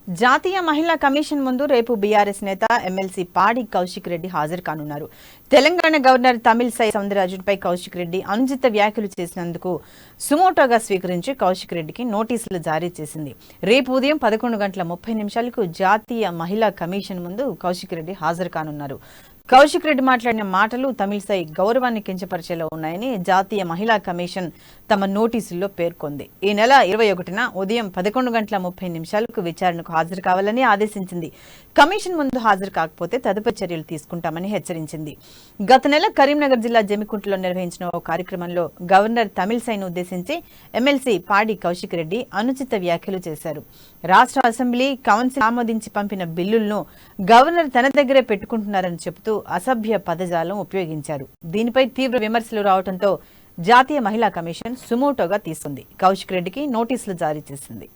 జాతీయ మహిళా కమిషన్ ముందు రేపు బీఆర్ఎస్ నేత ఎమ్మెల్సీ పాడి కౌశిక్ రెడ్డి హాజరు కానున్నారు. తెలంగాణ గవర్నర్ తమిళిసై సౌందరరాజన్పై కౌశిక్ రెడ్డి అనుచిత వ్యాఖ్యలు చేసినందుకు సుమోటోగా స్వీకరించి కౌశిక్ రెడ్డికి నోటీసులు జారీ చేసింది. రేపు ఉదయం 11:30 జాతీయ మహిళా కమిషన్ ముందు కౌశిక్ రెడ్డి హాజరు కానున్నారు. కౌశిక్ రెడ్డి మాట్లాడిన మాటలు తమిళిసై గౌరవాన్ని కించపరిచేలా ఉన్నాయని జాతీయ మహిళా కమిషన్ తమ నోటీసుల్లో పేర్కొంది. ఈ నెల 21న ఉదయం 11:30 విచారణకు హాజరు కావాలని ఆదేశించింది. కమిషన్ ముందు హాజరు కాకపోతే తదుపరి చర్యలు తీసుకుంటామని హెచ్చరించింది. గత నెల కరీంనగర్ జిల్లా జమికుంటలో నిర్వహించిన ఓ కార్యక్రమంలో గవర్నర్ తమిళిసైను ఉద్దేశించి ఎమ్మెల్సీ పాడి కౌశిక్ రెడ్డి అనుచిత వ్యాఖ్యలు చేశారు. రాష్ట్ర అసెంబ్లీ కౌన్సిల్ ఆమోదించి పంపిన బిల్లులను గవర్నర్ తన దగ్గరే పెట్టుకుంటున్నారని చెబుతూ అసభ్య పదజాలం ఉపయోగించారు. దీనిపై తీవ్ర విమర్శలు రావడంతో జాతీయ మహిళా కమిషన్ సుమోటోగా తీసుకుంది. కౌశిక్ రెడ్డికి నోటీసులు జారీ చేసింది.